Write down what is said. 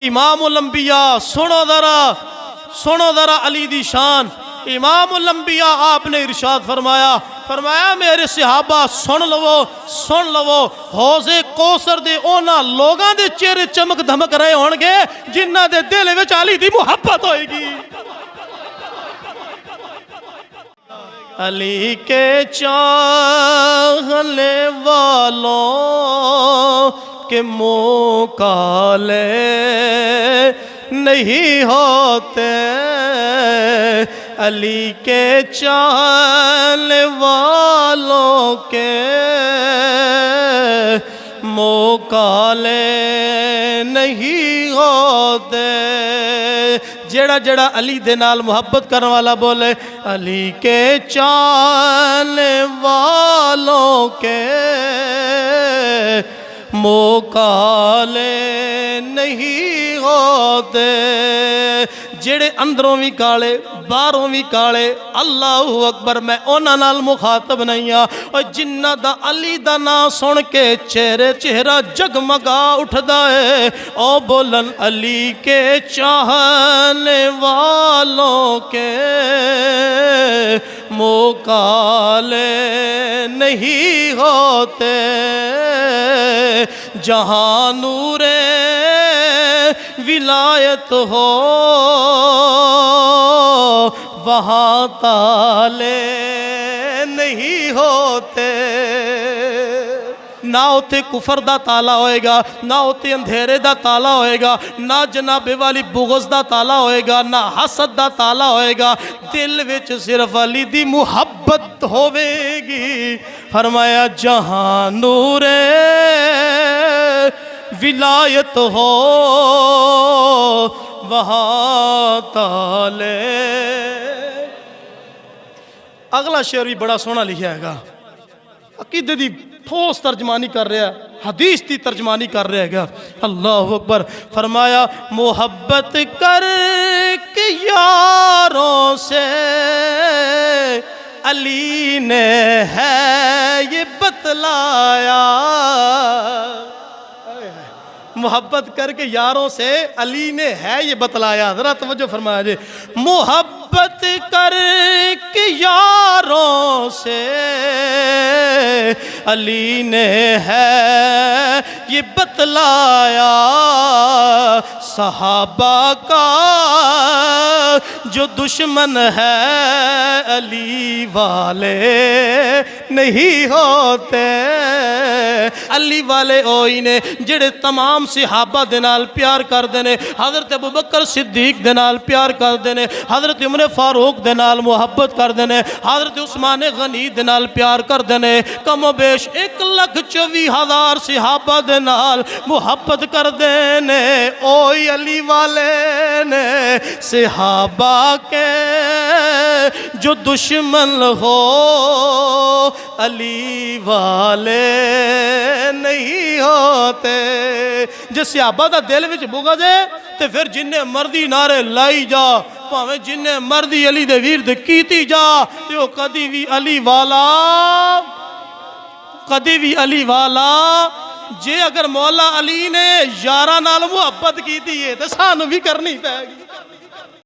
امام الانبیاء سنو ذرا علی دی شان۔ امام الانبیاء آپ نے ارشاد فرمایا میرے صحابہ سن لو حوض کوثر دے اونا لوگاں دے چہرے چمک دھمک رہے ہونگے جنہ دے دل وچ علی دی محبت ہوئے گی۔ علی کے چاہنے والوں کے مقالے نہیں ہوتے، علی کے چاہنے والوں کے مقالے نہیں ہوتے۔ جڑا علی دے نال محبت کرنے والا بولے علی کے چاہنے والوں کے مقالے نہیں ہوتے۔ جڑے اندروں بھی کالے باہروں بھی کالے اللہ اکبر، میں اونا نال مخاطب نہیں ہاں۔ اور جنہ دا علی دا نا سن کے چہرہ جگمگا اٹھدا ہے، او بولن علی کے چاہنے والوں کے مقالے نہیں ہوتے۔ جہاں نور ولایت ہو وہاں تالے نہیں ہوتے۔ نہ ہوتے کفر دا تالا ہوئے گا، نہ ہوتے اندھیرے دا تالا ہوئے گا، نہ جناب والی بغض دا تالا ہوئے گا، نہ حسد دا تالا ہوئے گا۔ دل وچ صرف علی دی محبت ہوئے گی۔ فرمایا جہاں نور ولایت ہو وہاں تالے۔ اگلا شعر بھی بڑا سونا لکھا ہے گا، عقیدے دی ٹھوس ترجمانی کر رہا ہے، حدیث دی ترجمانی کر رہا ہے گا۔ اللہ اکبر۔ فرمایا محبت کر کے یاروں سے علی نے ہے یہ بتلایا۔ محبت کر کے یاروں سے علی نے ہے یہ بتلایا۔ ذرا توجہ فرمایا جی، محبت کر کے یاروں سے علی نے ہے یہ بتلایا۔ صحابہ کا جو دشمن ہے علی والے نہیں ہوتے۔ علی والے اوہی نے جڑے تمام صحابہ دے نال پیار کر دینے، حضرت ابوبکر صدیق دے نال پیار کر دینے، حضرت عمر فاروق دے نال محبت کر دینے، حضرت عثمان غنی دے نال پیار کر دینے۔ کم و بیش 1,24,000 صحابہ دے نال محبت کر دینے۔ اوہی علی والے نے صحابہ کے جو دشمن ہو علی والے نہیں ہوتے۔ جس صحابہ دا دل وچ بغض ہے تے پھر جنہیں مردی نعرے لائی جا، پاویں جنہیں مردی علی دے ویرد کیتی جا، تے وہ کدی بھی علی والا جے اگر مولا علی نے یاراں نال محبت کیتی ہے تے سانوں بھی کرنی پے گی۔